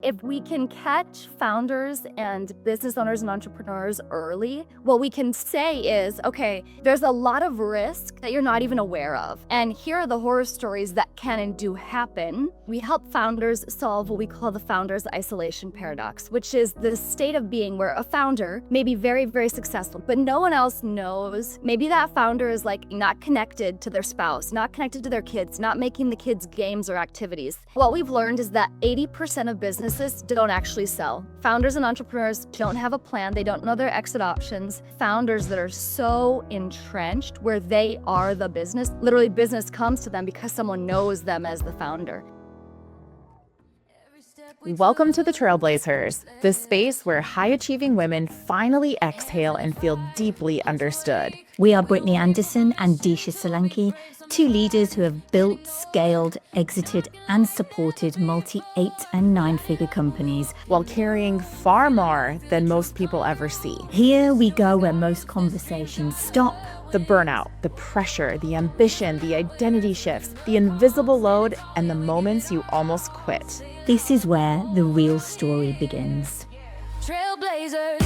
If we can catch founders and business owners and entrepreneurs early, what we can say is, okay, there's a lot of risk that you're not even aware of. And here are the horror stories that can and do happen. We help founders solve what we call the founder's isolation paradox, which is the state of being where a founder may be very, very successful, but no one else knows. Maybe that founder is like not connected to their spouse, not connected to their kids, not making the kids games or activities. What we've learned is that 80% of businesses don't actually sell. Founders and entrepreneurs don't have a plan. They don't know their exit options. Founders that are so entrenched where they are the business, literally business comes to them because someone knows them as the founder. Welcome to the Trailblazers, the space where high-achieving women finally exhale and feel deeply understood. We are Brittany Anderson and Disha Solanki, two leaders who have built, scaled, exited, and supported multi-8 and 9-figure companies While carrying far more than most people ever see. Here we go where most conversations stop. The burnout, the pressure, the ambition, the identity shifts, the invisible load, and the moments you almost quit. This is where the real story begins. Trailblazers.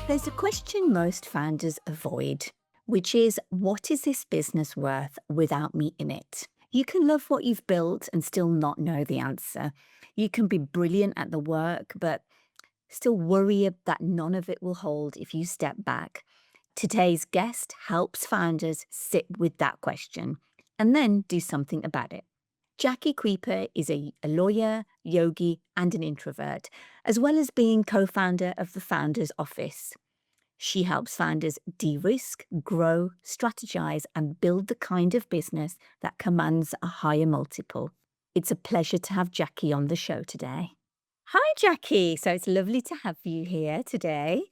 There's a question most founders avoid, which is, what is this business worth without me in it? You can love what you've built and still not know the answer. You can be brilliant at the work, but still worry that none of it will hold if you step back. Today's guest helps founders sit with that question and then do something about it. Jackie Kuiper is a lawyer, yogi, and an introvert, as well as being co-founder of the Founders Office. She helps founders de-risk, grow, strategize, and build the kind of business that commands a higher multiple. It's a pleasure to have Jackie on the show today. Hi, Jackie. So it's lovely to have you here today.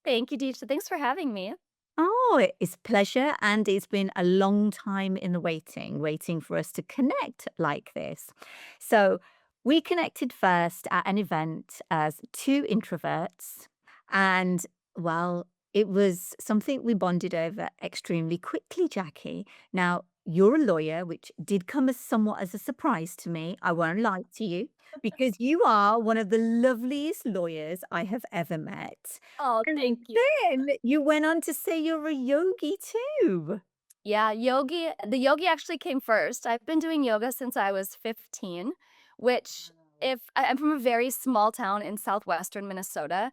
Thank you, Disha. Thanks for having me. Oh, it's a pleasure. And it's been a long time in the waiting for us to connect like this. So we connected first at an event as two introverts. And well, it was something we bonded over extremely quickly, Jackie. Now, you're a lawyer, which did come as somewhat as a surprise to me. I won't lie to you, because you are one of the loveliest lawyers I have ever met. Oh, And thank you. then you went on to say you're a yogi too. Yeah, the yogi actually came first. I've been doing yoga since I was 15, which I'm from a very small town in southwestern Minnesota.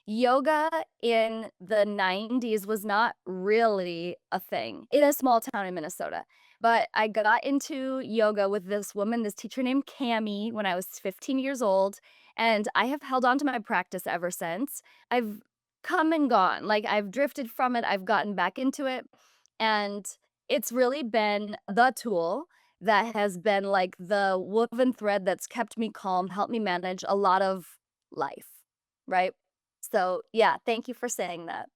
Yoga in the 90s was not really a thing in a small town in Minnesota. But I got into yoga with this woman, this teacher named Cami, when I was 15 years old, and I have held on to my practice ever since. I've come and gone. Like I've drifted from it, I've gotten back into it, and it's really been the tool that has been like the woven thread that's kept me calm, helped me manage a lot of life, right? So, yeah, thank you for saying that.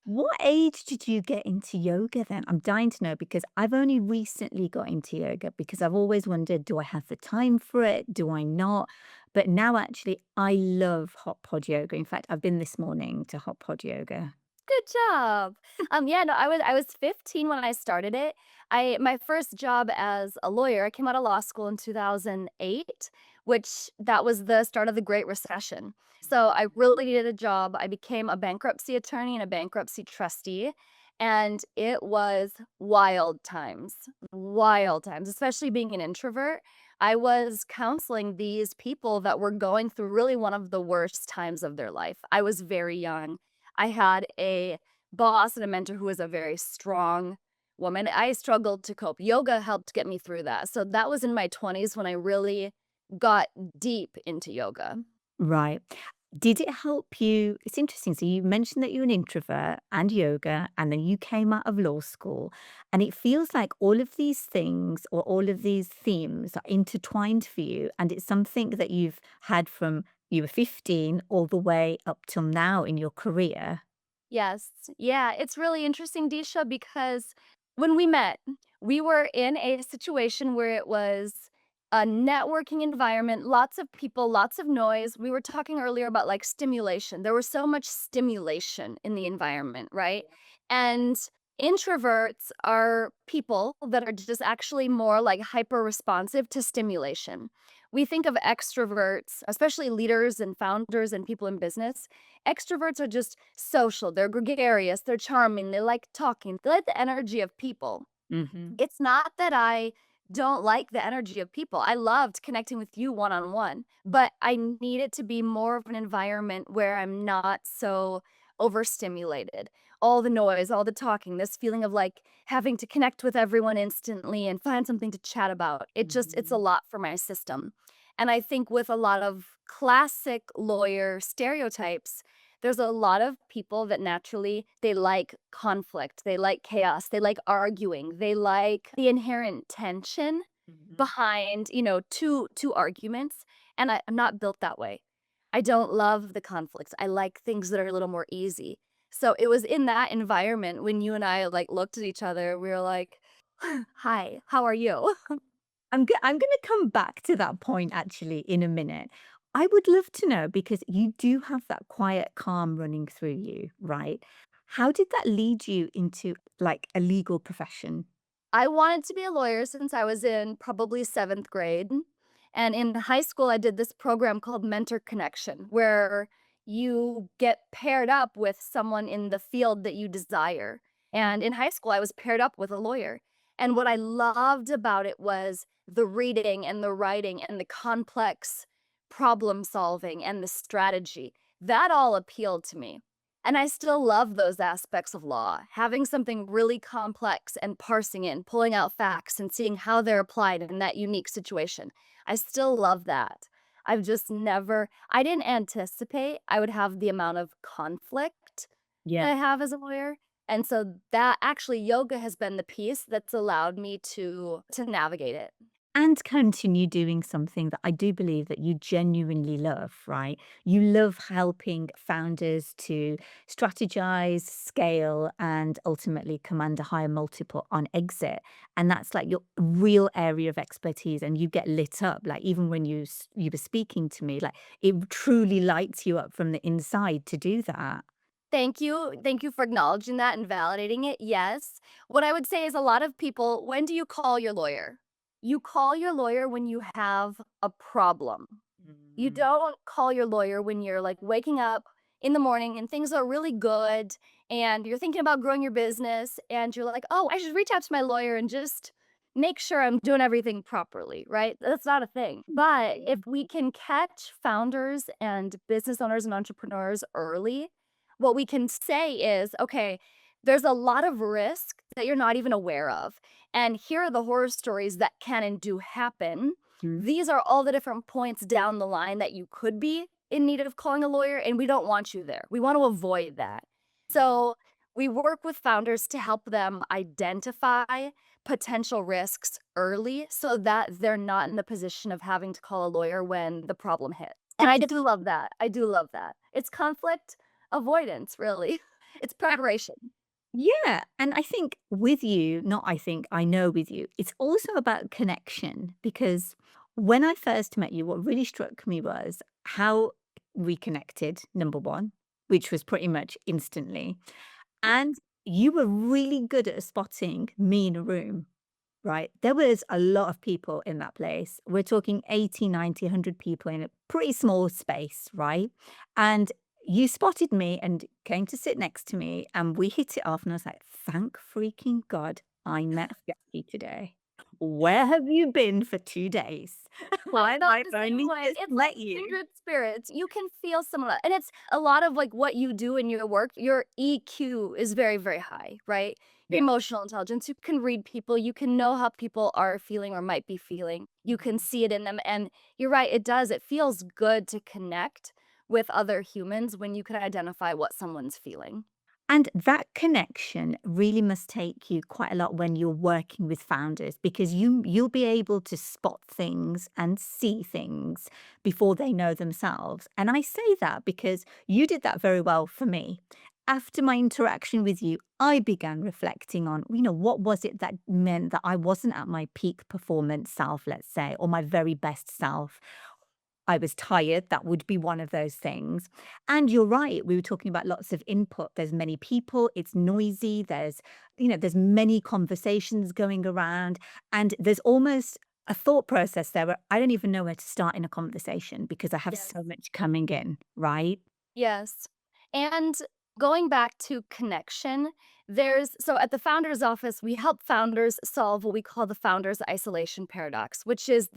What age did you get into yoga then? I'm dying to know because I've only recently got into yoga because I've always wondered, do I have the time for it? Do I not? But now actually I love hot pod yoga. In fact, I've been this morning to hot pod yoga. Good job. Yeah, no, I was 15 when I started it. My first job as a lawyer, I came out of law school in 2008, which that was the start of the Great Recession. So I really needed a job. I became a bankruptcy attorney and a bankruptcy trustee, and it was wild times, especially being an introvert. I was counseling these people that were going through really one of the worst times of their life. I was very young. I had a boss and a mentor who was a very strong woman. I struggled to cope. Yoga helped get me through that. So that was in my 20s when I really got deep into yoga. Right. Did it help you? It's interesting. So you mentioned that you're an introvert and yoga, and then you came out of law school. And it feels like all of these things or all of these themes are intertwined for you. And it's something that you've had from you were 15 all the way up till now in your career. Yes. Yeah, it's really interesting, Disha, because when we met, we were in a situation where it was a networking environment, lots of people, lots of noise. We were talking earlier about like stimulation. There was so much stimulation in the environment, right? And introverts are people that are just actually more like hyper responsive to stimulation. We think of extroverts, especially leaders and founders and people in business. Extroverts are just social, they're gregarious, they're charming, they like talking, they like the energy of people. Hmm. It's not that I don't like the energy of people. I loved connecting with you one on one, but I need it to be more of an environment where I'm not so overstimulated. All the noise, all the talking, this feeling of like having to connect with everyone instantly and find something to chat about. It's a Hmm. lot for my system. And I think with a lot of classic lawyer stereotypes, there's a lot of people that naturally they like conflict, they like chaos, they like arguing, they like the inherent tension Hmm. behind, two arguments. And I'm not built that way. I don't love the conflicts. I like things that are a little more easy. So it was in that environment when you and I like looked at each other, we were like, "Hi, how are you?" I'm going to come back to that point actually in a minute. I would love to know because you do have that quiet calm running through you, right? How did that lead you into like a legal profession? I wanted to be a lawyer since I was in probably 7th grade. And in high school, I did this program called Mentor Connection, where you get paired up with someone in the field that you desire. And in high school, I was paired up with a lawyer. And what I loved about it was the reading and the writing and the complex problem solving and the strategy. That all appealed to me. And I still love those aspects of law, having something really complex and parsing it and pulling out facts and seeing how they're applied in that unique situation. I still love that. I didn't anticipate I would have the amount of conflict that Yeah. I have as a lawyer. And so that actually yoga has been the piece that's allowed me to navigate it. And continue doing something that I do believe that you genuinely love, right? You love helping founders to strategize, scale, and ultimately command a higher multiple on exit. And that's like your real area of expertise. And you get lit up, like even when you were speaking to me, like it truly lights you up from the inside to do that. Thank you. Thank you for acknowledging that and validating it. Yes. What I would say is a lot of people, when do you call your lawyer? You call your lawyer when you have a problem. You Mm. don't call your lawyer when you're like waking up in the morning and things are really good and you're thinking about growing your business and you're like, oh, I should reach out to my lawyer and just make sure I'm doing everything properly, right? That's not a thing. But if we can catch founders and business owners and entrepreneurs early, what we can say is, okay, there's a lot of risk that you're not even aware of. And here are the horror stories that can and do happen. Mm. These are all the different points down the line that you could be in need of calling a lawyer, and we don't want you there. We want to avoid that. So, we work with founders to help them identify potential risks early so that they're not in the position of having to call a lawyer when the problem hits. And I do love that. I do love that. It's conflict avoidance, really. It's preparation. Yeah. And I think with you, not I think, I know with you, it's also about connection because when I first met you, what really struck me was how we connected, number one, which was pretty much instantly. And you were really good at spotting me in a room. Right. There was a lot of people in that place. We're talking 80, 90, 100 people in a pretty small space. Right. And you spotted me and came to sit next to me and we hit it off. And I was like, thank freaking God I met Jackie today. Where have you been for 2 days? I Why felt I the same only way. just It's like met you. kindred spirits. You can feel some of that. And it's a lot of like what you do in your work. Your EQ is very, very high, right? Your Yeah. emotional intelligence. You can read people. You can know how people are feeling or might be feeling. You can see it in them. And you're right, it does. It feels good to connect with other humans when you can identify what someone's feeling. And that connection really must take you quite a lot when you're working with founders because you'll be able to spot things and see things before they know themselves. And I say that because you did that very well for me. After my interaction with you, I began reflecting on, what was it that meant that I wasn't at my peak performance self, let's say, or my very best self. I was tired. That would be one of those things. And you're right. We were talking about lots of input. There's many people. It's noisy. There's many conversations going around. And there's almost a thought process there where I don't even know where to start in a conversation because I have Yes. so much coming in, right? Yes. And going back to connection, so at the founder's office, we help founders solve what we call the founder's isolation paradox, which is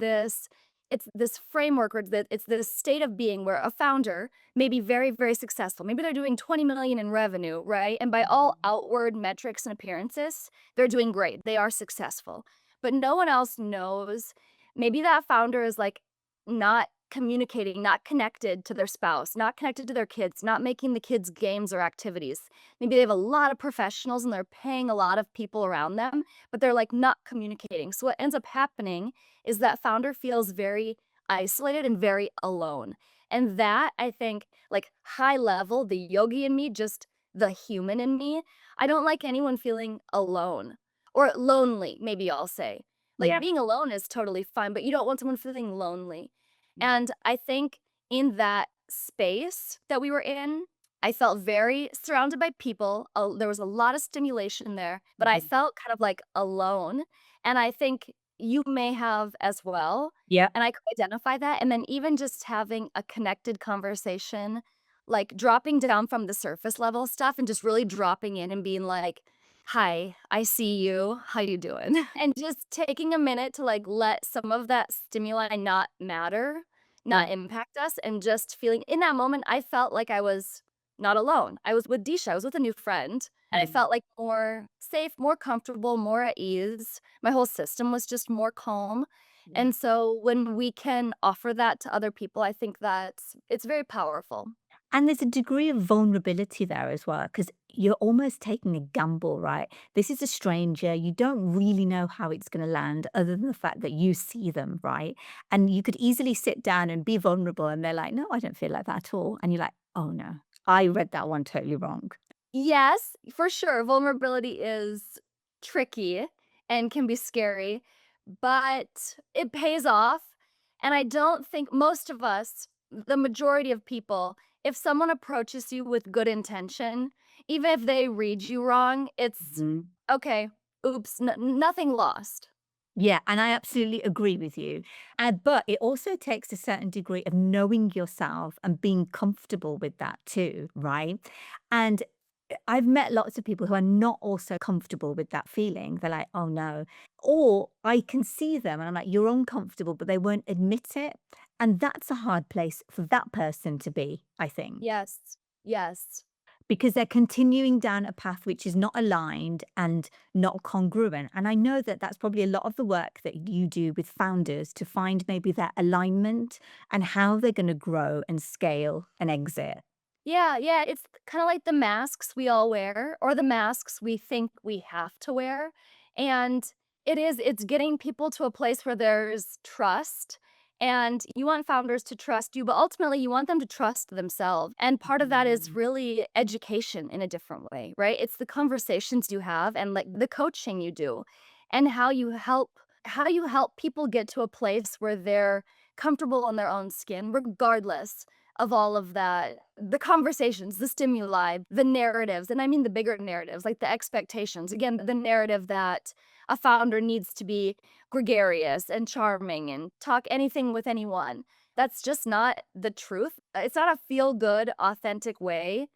it's this framework or it's this state of being where a founder may be very, very successful. Maybe they're doing 20 million in revenue, right? And by all outward metrics and appearances, they're doing great. They are successful. But no one else knows. Maybe that founder is like not communicating, not connected to their spouse, not connected to their kids, not making the kids games or activities. Maybe they have a lot of professionals and they're paying a lot of people around them, but they're like not communicating. So what ends up happening is that founder feels very isolated and very alone. And that, I think, like high level, the yogi in me, just the human in me, I don't like anyone feeling alone or lonely, maybe I'll say. Like Yeah. being alone is totally fine, but you don't want someone feeling lonely. And I think in that space that we were in, I felt very surrounded by people. There was a lot of stimulation there, but I Mhm. felt kind of like alone. And I think you may have as well. Yeah. And I could identify that. And then even just having a connected conversation, like dropping down from the surface level stuff and just really dropping in and being like, "Hi, I see you. How you doing?" And just taking a minute to like let some of that stimuli not matter, Yeah. not impact us, and just feeling in that moment, I felt like I was not alone. I was with Disha, I was with a new friend, and I Mhm. felt like more safe, more comfortable, more at ease. My whole system was just more calm. Yeah. And so when we can offer that to other people, I think it's very powerful. And there's a degree of vulnerability there as well, because you're almost taking a gamble, right? This is a stranger. You don't really know how it's going to land, other than the fact that you see them, right? And you could easily sit down and be vulnerable, and they're like, no, I don't feel like that at all. And you're like, oh no, I read that one totally wrong. Yes, for sure. Vulnerability is tricky and can be scary, but it pays off. And I don't think most of us, the majority of people, if someone approaches you with good intention, even if they read you wrong, it's Mhm. okay. Oops, nothing lost. Yeah, and I absolutely agree with you. But it also takes a certain degree of knowing yourself and being comfortable with that too, right? And I've met lots of people who are not also comfortable with that feeling. They're like, oh no. Or I can see them and I'm like, you're uncomfortable, but they won't admit it. And that's a hard place for that person to be, I think, Yes, yes. because they're continuing down a path which is not aligned and not congruent. And I know that that's probably a lot of the work that you do with founders to find maybe that alignment and how they're going to grow and scale and exit. Yeah, yeah, it's kinda like the masks we all wear or the masks we think we have to wear, and it's getting people to a place where there's trust, and you want founders to trust you, but ultimately you want them to trust themselves, and part of that is Mhm. really education in a different way, right? It's the conversations you have and, like, the coaching you do, and how you help people get to a place where they're comfortable in their own skin regardless of all of that, the conversations, the stimuli, the narratives, and I mean the bigger narratives, like the expectations. Again, the narrative that a founder needs to be gregarious and charming and talk anything with anyone. That's just not the truth. It's not a feel good, authentic way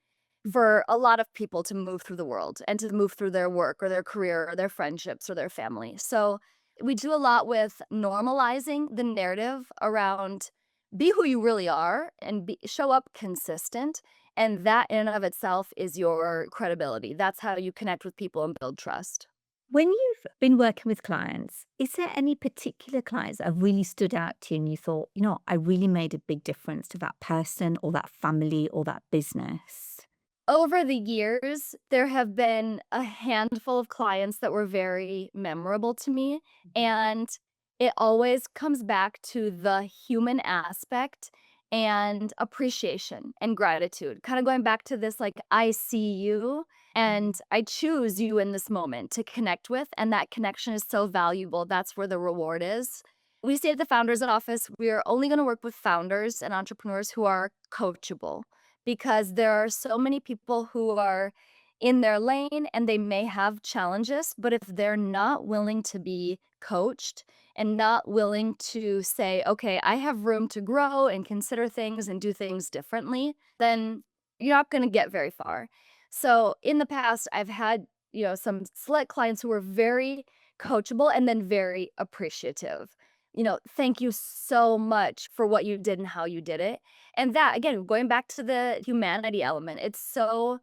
for a lot of people to move through the world and to move through their work or their career or their friendships or their family. So we do a lot with normalizing the narrative around be who you really are and show up consistent. And that in and of itself is your credibility. That's how you connect with people and build trust. When you've been working with clients, is there any particular clients that have really stood out to you and you thought, I really made a big difference to that person or that family or that business? Over the years, there have been a handful of clients that were very memorable to me, and it always comes back to the human aspect and appreciation and gratitude. Kind of going back to this, like, I see you and I choose you in this moment to connect with, and that connection is so valuable. That's where the reward is. We say at the Founders Office, we're only going to work with founders and entrepreneurs who are coachable because there are so many people who are in their lane and they may have challenges, but if they're not willing to be coached and not willing to say, okay, I have room to grow and consider things and do things differently, then you're not going to get very far. So in the past, I've had, some select clients who were very coachable and then very appreciative. Thank you so much for what you did and how you did it. And that, again, going back to the humanity element, it's so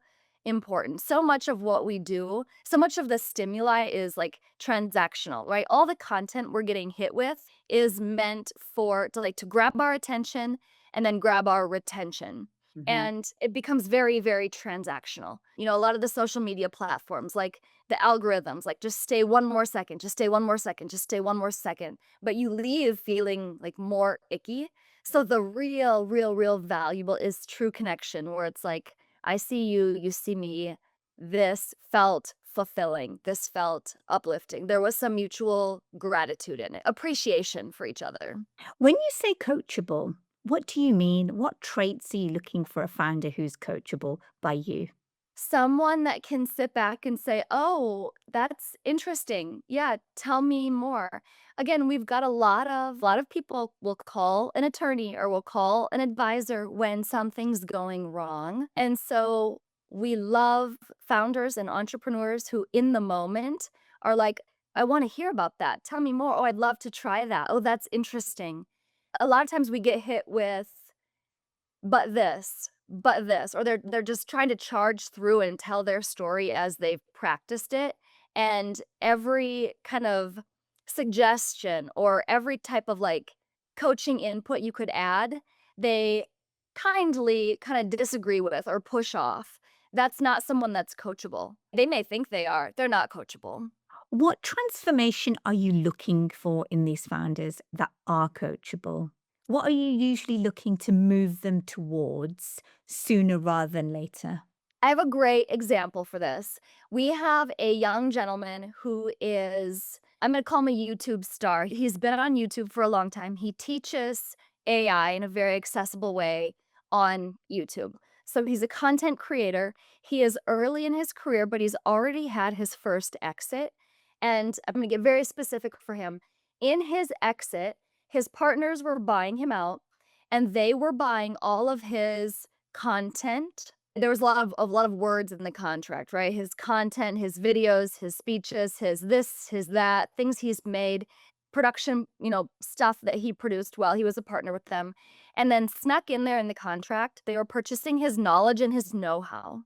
important. So much of what we do, so much of the stimuli is like transactional, right? All the content we're getting hit with is meant for to grab our attention and then grab our retention. Mhm. And it becomes very, very transactional. A lot of the social media platforms, like the algorithms, like just stay one more second, just stay one more second, just stay one more second. But you leave feeling like more icky. So the real, real, real valuable is true connection, where it's like, I see you, you see me. This felt fulfilling. This felt uplifting. There was some mutual gratitude in it, appreciation for each other. When you say coachable, what do you mean? What traits are you looking for a founder who's coachable by you? Someone that can sit back and say, "Oh, that's interesting. Yeah, tell me more." Again, we've got a lot of people will call an attorney or will call an advisor when something's going wrong. And so we love founders and entrepreneurs who in the moment are like, "I want to hear about that. Tell me more. Oh, I'd love to try that. Oh, that's interesting." A lot of times we get hit with but this, or they're just trying to charge through and tell their story as they've practiced it, and every kind of suggestion or every type of, like, coaching input you could add, they kindly kinda disagree with or push off. That's not someone that's coachable. They may think they are, they're not coachable. What transformation are you looking for in these founders that are coachable? What are you usually looking to move them towards sooner rather than later? I have a great example for this. We have a young gentleman who is, I'm going to call him a YouTube star. He's been on YouTube for a long time. He teaches AI in a very accessible way on YouTube. So he's a content creator. He is early in his career, but he's already had his first exit. And I'm going to get very specific for him. In his exit, his partners were buying him out and they were buying all of his content. There was a lot of words in the contract, right? His content, his videos, his speeches, his this, his that, things he's made, production, stuff that he produced while he was a partner with them. And then snuck in there in the contract, they were purchasing his knowledge and his know-how.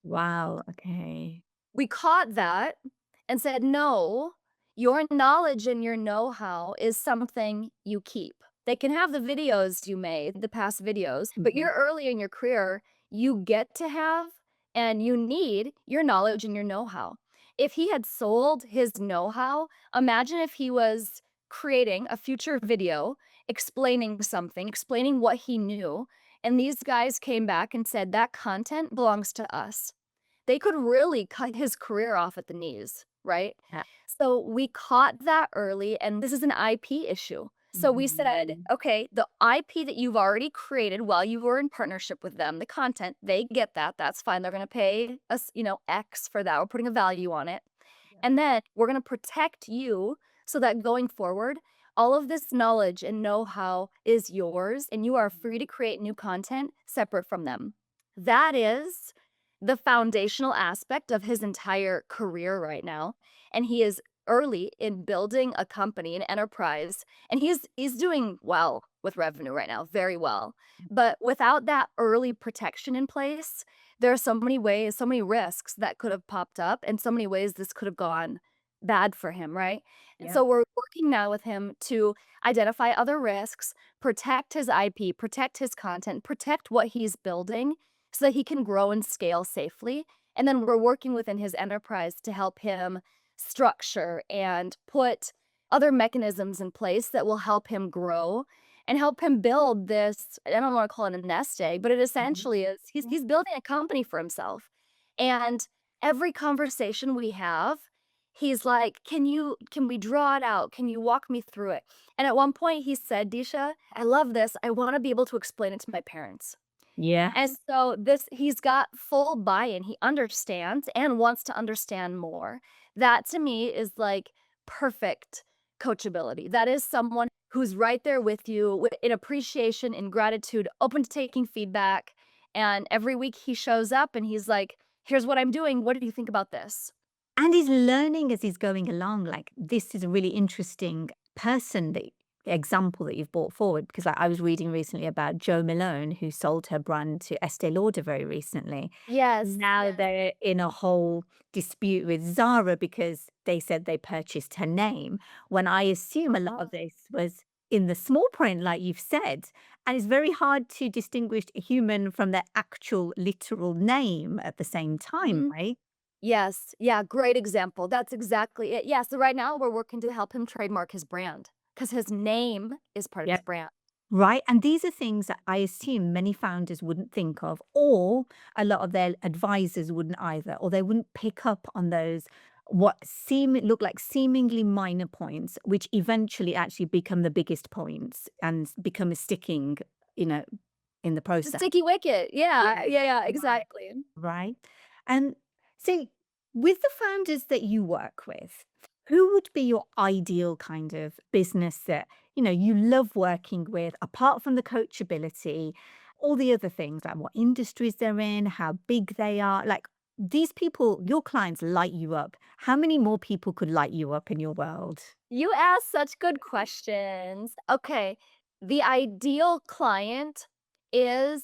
Wow. Okay. We caught that and said, "No, your knowledge and your know-how is something you keep. They can have the videos you made, the past videos, but Mhm. you're early in your career, you get to have and you need your knowledge and your know-how." If he had sold his know-how, imagine if he was creating a future video explaining something, explaining what he knew, and these guys came back and said, "That content belongs to us." They could really cut his career off at the knees, right? Yeah. So we caught that early, and this is an IP issue. So we said, Mhm. okay, the IP that you've already created while you were in partnership with them, the content, they get that. That's fine. They're going to pay us, X for that. We're putting a value on it. Yeah. And then we're going to protect you so that going forward, all of this knowledge and know how is yours, and you are free to create new content separate from them. That is the foundational aspect of his entire career right now. And he is early in building a company, an enterprise, and he's doing well with revenue right now, very well. But without that early protection in place, there are so many ways, so many risks that could have popped up, and so many ways this could have gone bad for him, right? And Yeah. so we're working now with him to identify other risks, protect his IP, protect his content, protect what he's building so that he can grow and scale safely. And then we're working within his enterprise to help him structure and put other mechanisms in place that will help him grow and help him build this. I don't want to call it a nest egg, but it Mhm. essentially is he's building a company for himself. And every conversation we have, he's like, can we draw it out? Can you walk me through it? And at one point he said, Disha, I love this. I want to be able to explain it to my parents. And Yes. so this he's got full buy-in. He understands and wants to understand more. That to me is like perfect coachability. That is someone who's right there with you in appreciation, in gratitude, open to taking feedback. And every week he shows up and he's like, here's what I'm doing. What do you think about this? And he's learning as he's going along. Like, this is a really interesting person that example that you've brought forward, because I was reading recently about Jo Malone, who sold her brand to Estee Lauder very recently. Yes. Now they're in a whole dispute with Zara because they said they purchased her name, when I assume a lot of this was in the small print, like you've said. And it's very hard to distinguish a human from their actual literal name at the same time, Mhm. right? Yes. Yeah. Great example. That's exactly it. Yeah. So right now we're working to help him trademark his brand because his name is part of his brand. Right. And these are things that I assume many founders wouldn't think of, or a lot of their advisors wouldn't either, or they wouldn't pick up on those what seem look like seemingly minor points, which eventually actually become the biggest points and become a sticking, you know, in the The process. sticky wicket. Yeah. Yeah. Yeah. Right. Exactly. Right. And so, with the founders that you work with, who would be your ideal kind of business that, you love working with, apart from the coachability, all the other things, like what industries they're in, how big they are? Like, these people, your clients light you up. How many more people could light you up in your world? You ask such good questions. Okay. The ideal client is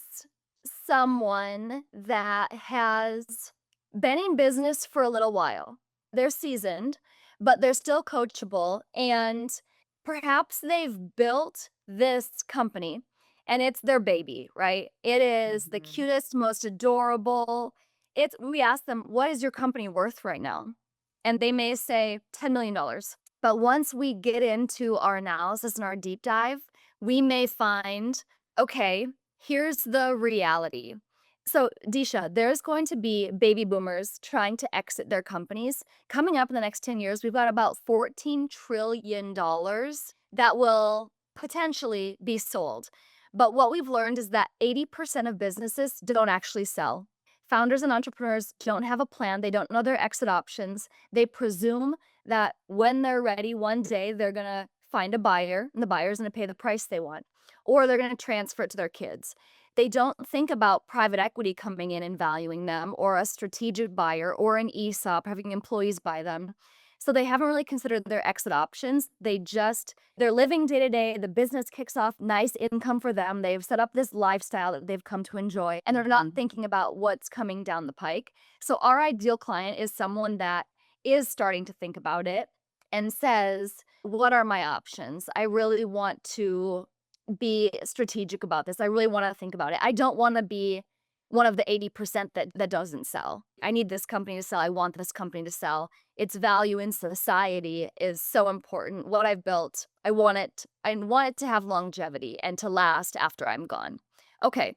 someone that has been in business for a little while. They're seasoned, but they're still coachable. And perhaps they've built this company and it's their baby, right? It is the Mhm. cutest, most adorable. We ask them, what is your company worth right now? And they may say $10 million. But once we get into our analysis and our deep dive, we may find, okay, here's the reality. So, Disha, there's going to be baby boomers trying to exit their companies. Coming up in the next 10 years, we've got about $14 trillion that will potentially be sold. But what we've learned is that 80% of businesses don't actually sell. Founders and entrepreneurs don't have a plan, they don't know their exit options. They presume that when they're ready, one day they're gonna find a buyer and the buyer's gonna pay the price they want, or they're gonna transfer it to their kids. They don't think about private equity coming in and valuing them, or a strategic buyer, or an ESOP having employees buy them. So they haven't really considered their exit options. They're living day to day. The business kicks off, nice income for them. They've set up this lifestyle that they've come to enjoy, and they're not thinking about what's coming down the pike. So our ideal client is someone that is starting to think about it and says, what are my options? I really want to be strategic about this. I really want to think about it. I don't want to be one of the 80% that doesn't sell. I need this company to sell. I want this company to sell. Its value in society is so important. What I've built, I want it to have longevity and to last after I'm gone. Okay.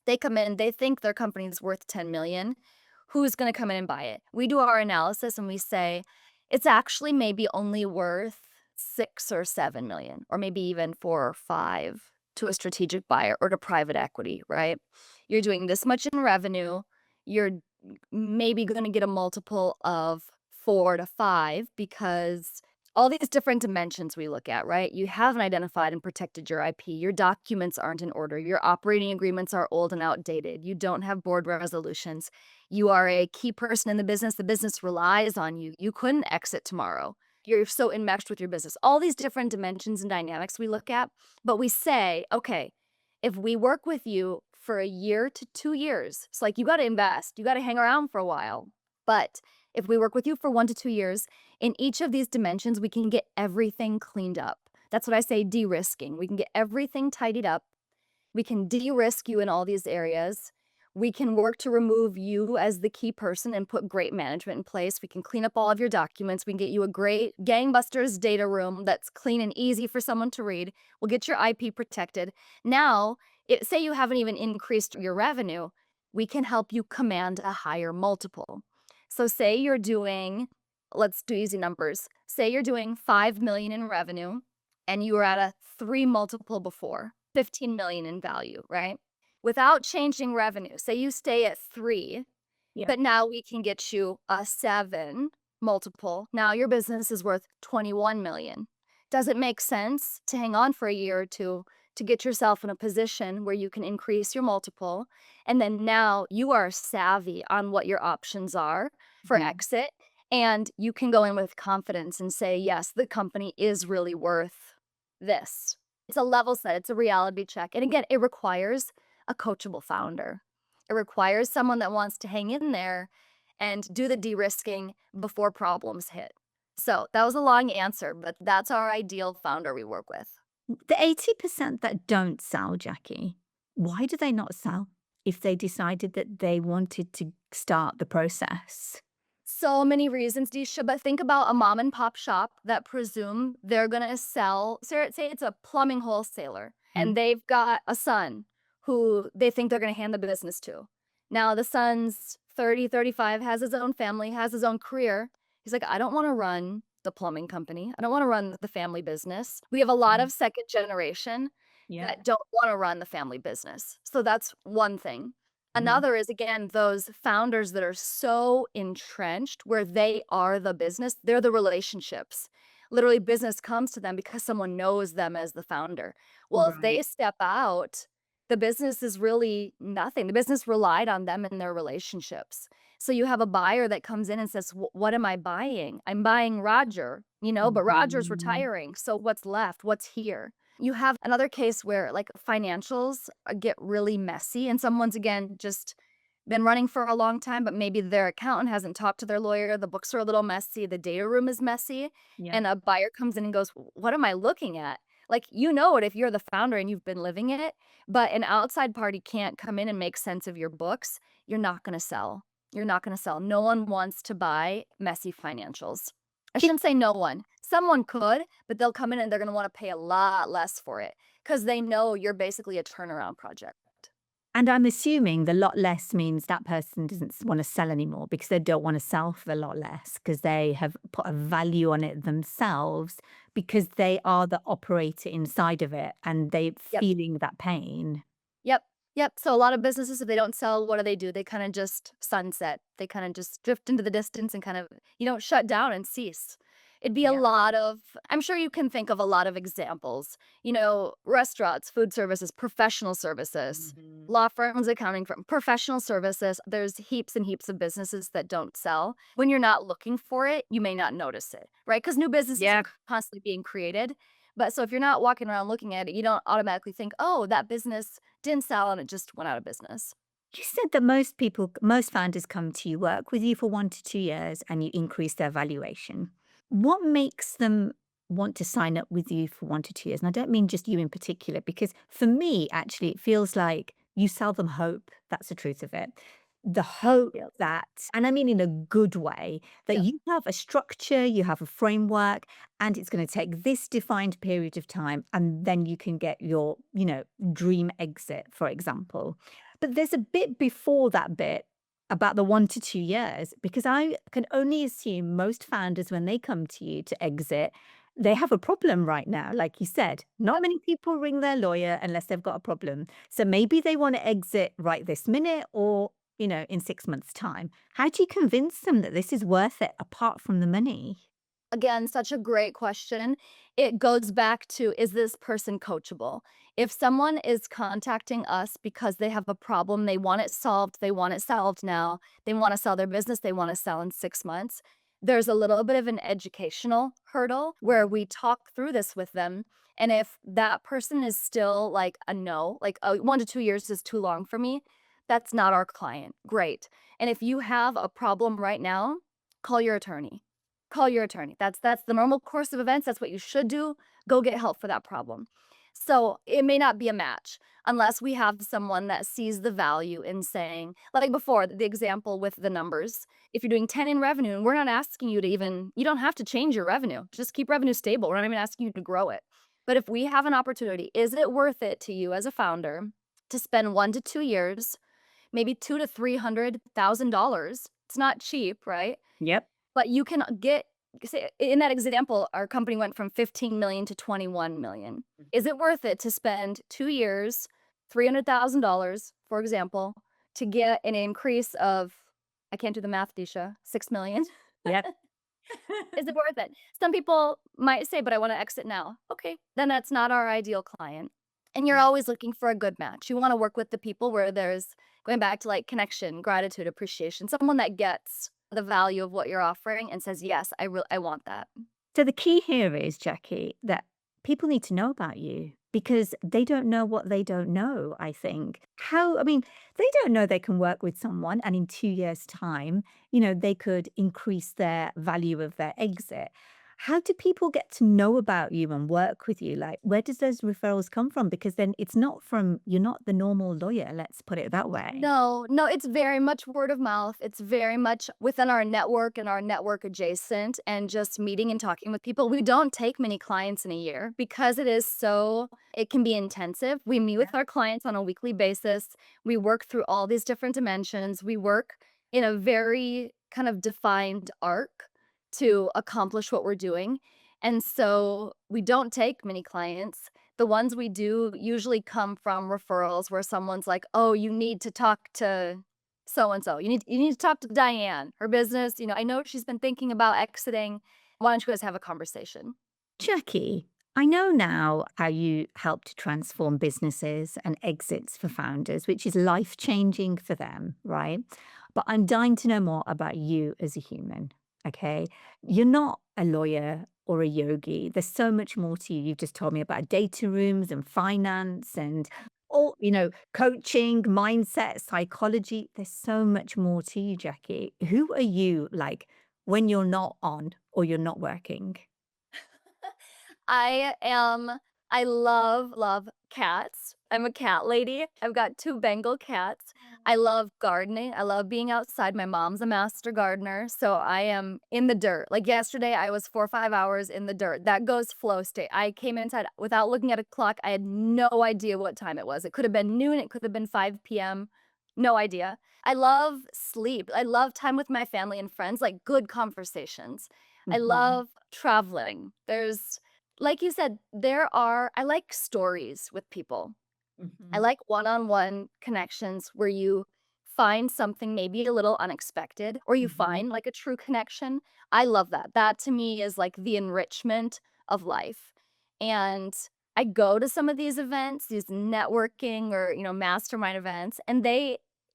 They come in, they think their company is worth 10 million. Who's going to come in and buy it? We do our analysis and we say it's actually maybe only worth 6 or 7 million, or maybe even 4 or 5 to a strategic buyer or to private equity, right? You're doing this much in revenue. You're maybe going to get a multiple of 4 to 5 because all these different dimensions we look at, right? You haven't identified and protected your IP. Your documents aren't in order. Your operating agreements are old and outdated. You don't have board resolutions. You are a key person in the business. The business relies on you. You couldn't exit tomorrow. You're so enmeshed with your business. All these different dimensions and dynamics we look at, but we say, okay, if we work with you for a year to 2 years, it's like you got to invest, you got to hang around for a while. But if we work with you for 1 to 2 years, in each of these dimensions, we can get everything cleaned up. That's what I say, de-risking. We can get everything tidied up. We can de-risk you in all these areas. We can work to remove you as the key person and put great management in place. We can clean up all of your documents. We can get you a great gangbusters data room that's clean and easy for someone to read. We'll get your IP protected. Now, say you haven't even increased your revenue, we can help you command a higher multiple. So say you're doing, let's do easy numbers. Say you're doing 5 million in revenue and you were at a 3 multiple before, 15 million in value, right? Without changing revenue. Say you stay at 3, Yeah. but now we can get you a 7 multiple. Now your business is worth 21 million. Does it make sense to hang on for a year or two to get yourself in a position where you can increase your multiple? And then now you are savvy on what your options are for Mhm. exit. And you can go in with confidence and say, yes, the company is really worth this. It's a level set, it's a reality check. And again, it requires a coachable founder. It requires someone that wants to hang in there and do the de risking before problems hit. So that was a long answer, but that's our ideal founder we work with. The 80% that don't sell, Jackie, why do they not sell if they decided that they wanted to start the process? So many reasons, Disha, but think about a mom and pop shop that presume they're gonna sell, say it's a plumbing wholesaler, Mm. and they've got a son who they think they're gonna hand the business to. Now the son's 30, 35, has his own family, has his own career. He's like, I don't wanna run the plumbing company. I don't wanna run the family business. We have a lot Mhm. of second generation Yeah. that don't wanna run the family business. So that's one thing. Mhm. Another is, again, those founders that are so entrenched where they are the business, they're the relationships. Literally, business comes to them because someone knows them as the founder. Well, if they Right. step out, the business is really nothing. The business relied on them and their relationships. So you have a buyer that comes in and says, What am I buying? I'm buying Roger, but Roger's Mhm. retiring. So what's left? What's here? You have another case where, like, financials get really messy, and someone's, again, just been running for a long time, but maybe their accountant hasn't talked to their lawyer, the books are a little messy, the data room is messy, Yeah. and a buyer comes in and goes, "What am I looking at?" Like, you know it if you're the founder and you've been living it, but an outside party can't come in and make sense of your books, you're not gonna sell. You're not gonna sell. No one wants to buy messy financials. I shouldn't say no one. Someone could, but they'll come in and they're gonna wanna pay a lot less for it because they know you're basically a turnaround project. And I'm assuming the lot less means that person doesn't want to sell anymore because they don't want to sell for a lot less because they have put a value on it themselves because they are the operator inside of it and they Yep. feeling that pain. Yep. Yep. So a lot of businesses, if they don't sell, what do? They kind of just sunset. They kind of just drift into the distance and kind of, shut down and cease. It'd be a Yeah. lot of, I'm sure you can think of a lot of examples, restaurants, food services, professional services, Mhm. law firms, accounting firms, professional services. There's heaps and heaps of businesses that don't sell. When you're not looking for it, you may not notice it, right? Because new businesses are Yeah. constantly being created. But so if you're not walking around looking at it, you don't automatically think, oh, that business didn't sell and it just went out of business. You said that most founders come to you, work with you for 1 to 2 years, and you increase their valuation. What makes them want to sign up with you for 1 to 2 years? And I don't mean just you in particular, because for me, actually, it feels like you sell them hope. That's the truth of it. The hope Yep. that, and I mean in a good way, that Yep. you have a structure, you have a framework, and it's going to take this defined period of time, and then you can get your, dream exit, for example. But there's a bit before that bit about the 1 to 2 years, because I can only assume most founders, when they come to you to exit, they have a problem right now. Like you said, not Yep. many people ring their lawyer unless they've got a problem. So maybe they want to exit right this minute or, in 6 months' time. How do you convince them that this is worth it apart from the money? Again, such a great question. It goes back to, is this person coachable? If someone is contacting us because they have a problem, they want it solved now, they want to sell their business, they want to sell in 6 months, there's a little bit of an educational hurdle where we talk through this with them. And if that person is still like a no, like 1 to 2 years is too long for me, that's not our client. Great. And if you have a problem right now, call your attorney. Call your attorney. That's the normal course of events. That's what you should do. Go get help for that problem. So it may not be a match unless we have someone that sees the value in saying, like before, the example with the numbers. If you're doing 10 in revenue, and we're not asking you to even, you don't have to change your revenue. Just keep revenue stable. We're not even asking you to grow it. But if we have an opportunity, is it worth it to you as a founder to spend 1 to 2 years, maybe $200,000 to $300,000? It's not cheap, right? Yep. But you can get, say, in that example, our company went from 15 million to 21 million. Is it worth it to spend 2 years, $300,000, for example, to get an increase of, I can't do the math, Disha, 6 million? Yep. Is it worth it? Some people might say, but I want to exit now. Okay, then that's not our ideal client. And you're always looking for a good match. You want to work with the people where there's going back to like connection, gratitude, appreciation, someone that gets the value of what you're offering and says, yes, I want that. So the key here is, Jackie, that people need to know about you because they don't know what they don't know, I think. I mean, they don't know they can work with someone and in 2 years' time, they could increase their value of their exit. How do people get to know about you and work with you? Like, where does those referrals come from? Because then you're not the normal lawyer, let's put it that way. No, no, it's very much word of mouth. It's very much within our network and our network adjacent and just meeting and talking with people. We don't take many clients in a year because it can be intensive. We meet with our clients on a weekly basis. We work through all these different dimensions. We work in a very kind of defined arc to accomplish what we're doing. And so we don't take many clients. The ones we do usually come from referrals where someone's like, "Oh, you need to talk to so and so. You need to talk to Diane. Her business, I know she's been thinking about exiting. Why don't you guys have a conversation?" Jackie, I know now how you help to transform businesses and exits for founders, which is life changing for them, right? But I'm dying to know more about you as a human. Okay. You're not a lawyer or a yogi. There's so much more to you. You've just told me about data rooms and finance and all, coaching, mindset, psychology. There's so much more to you, Jackie. Who are you like when you're not on or you're not working? I am I love cats. I'm a cat lady. I've got 2 Bengal cats. I love gardening. I love being outside. My mom's a master gardener, so I am in the dirt. Like yesterday, I was 4 or 5 hours in the dirt. That goes flow state. I came inside without looking at a clock. I had no idea what time it was. It could have been noon, it could have been 5 p.m. No idea. I love sleep. I love time with my family and friends, like good conversations. I Mhm, love traveling. There's like you said, I like stories with people. I mhm, like one-on-one connections where you find something maybe a little unexpected or you mhm. find like a true connection. I love that. That to me is like the enrichment of life. And I go to some of these events, these networking or, mastermind events, and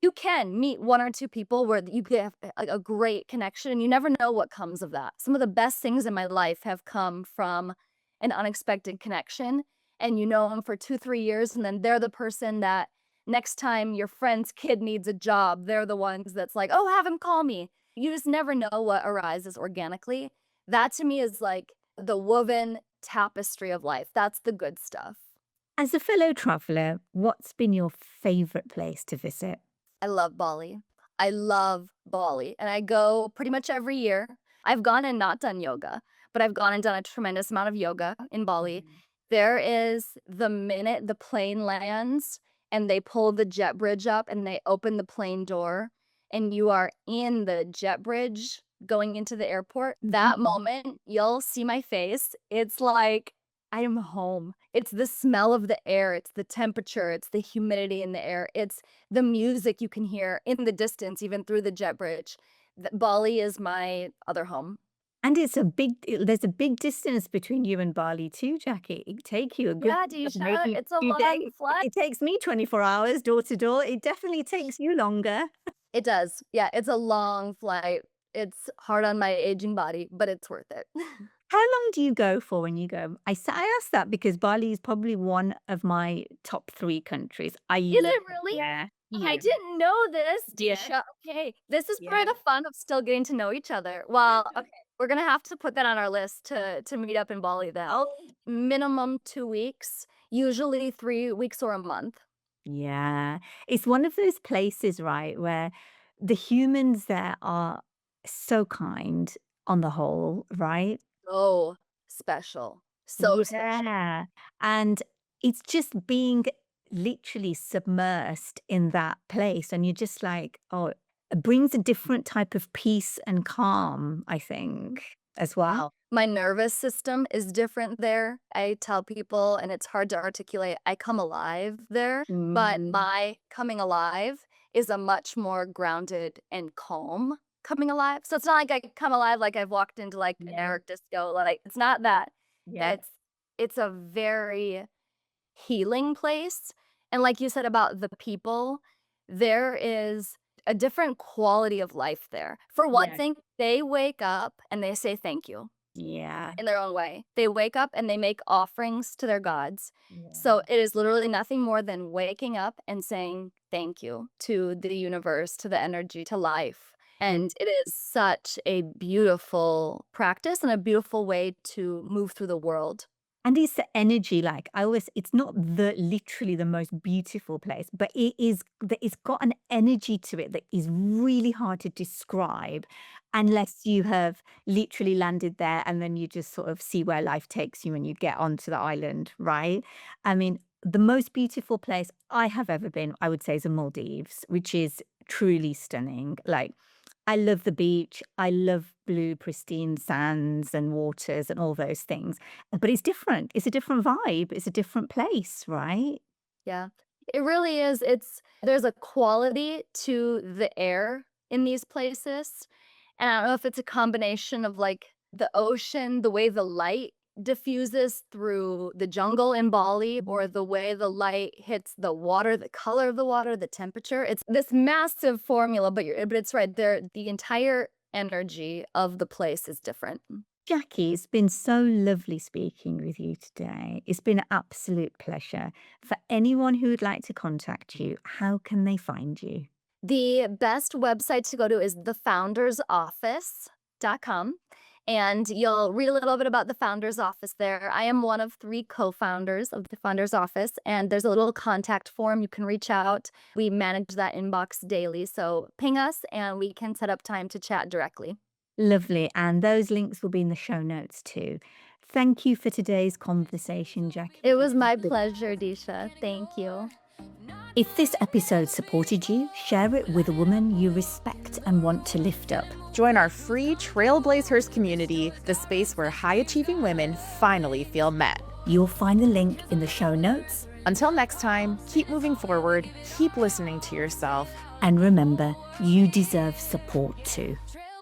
you can meet 1 or 2 people where you get a great connection and you never know what comes of that. Some of the best things in my life have come from an unexpected connection and you know them for 2, 3 years, and then they're the person that next time your friend's kid needs a job, they're the ones that's like, "Oh, have him call me." You just never know what arises organically. That to me is like the woven tapestry of life. That's the good stuff. As a fellow traveler, what's been your favorite place to visit? I love Bali. I love Bali, and I go pretty much every year. I've gone and not done yoga, but I've gone and done a tremendous amount of yoga in Bali. Mhm. There is the minute the plane lands and they pull the jet bridge up and they open the plane door and you are in the jet bridge going into the airport, that moment, you'll see my face. It's like I am home. It's the smell of the air, it's the temperature, it's the humidity in the air, it's the music you can hear in the distance, even through the jet bridge. Bali is my other home. And there's a big distance between you and Bali too, Jackie. It take you a good Yeah, maybe Disha, a it's a few long days. flight. It takes me 24 hours door to door. It definitely takes you longer. It does. Yeah, it's a long flight. It's hard on my aging body, but it's worth it. How long do you go for when you go? I asked that because Bali is probably one of my top 3 countries. I Is love it it. really? Yeah. I Yeah. didn't know this, Yeah. Disha. Okay, this is part Yeah. of the fun of still getting to know each other. Well, okay, we're gonna have to put that on our list to meet up in Bali then. Minimum 2 weeks, usually 3 weeks or a month. Yeah. It's one of those places, right, where the humans there are so kind on the whole, right? So special. So special. Yeah. And it's just being literally submersed in that place. And you're just like, oh, it brings a different type of peace and calm, I think, as well. Wow. My nervous system is different there. I tell people, and it's hard to articulate, I come alive there, but Mhm. my coming alive is a much more grounded and calm. coming alive. So it's not like I come alive like I've walked into like an Yeah. Eric disco. Like it's not that. Yeah. It's a very healing place. And like you said about the people, there is a different quality of life there. For one Yeah. thing, they wake up and they say thank you Yeah. in their own way. They wake up and they make offerings to their gods. Yeah. So it is literally nothing more than waking up and saying thank you to the universe, to the energy, to life. And it is such a beautiful practice and a beautiful way to move through the world. And it's the energy, like I always, it's not literally the most beautiful place, but it's got an energy to it that is really hard to describe unless you have literally landed there and then you just sort of see where life takes you and you get onto the island, right? I mean, the most beautiful place I have ever been, I would say, is the Maldives, which is truly stunning. Like, I love the beach. I love blue, pristine sands and waters and all those things. But it's different. It's a different vibe. It's a different place, right? Yeah. It really is. There's a quality to the air in these places. And I don't know if it's a combination of like the ocean, the way the light diffuses through the jungle in Bali, or the way the light hits the water, the color of the water, the temperature. It's this massive formula, but it's right there. The entire energy of the place is different. Jackie, it's been so lovely speaking with you today. It's been an absolute pleasure. For anyone who would like to contact you, how can they find you? The best website to go to is thefoundersoffice.com. And you'll read a little bit about the Founders Office there. I am one of 3 co-founders of the Founders Office, and there's a little contact form you can reach out. We manage that inbox daily, so ping us and we can set up time to chat directly. Lovely. And those links will be in the show notes too. Thank you for today's conversation, Jackie. It was my pleasure, Disha. Thank you. If this episode supported you, share it with a woman you respect and want to lift up. Join our free Trailblazers community, the space where high-achieving women finally feel met. You'll find the link in the show notes. Until next time, keep moving forward, keep listening to yourself. And remember, you deserve support too. Trail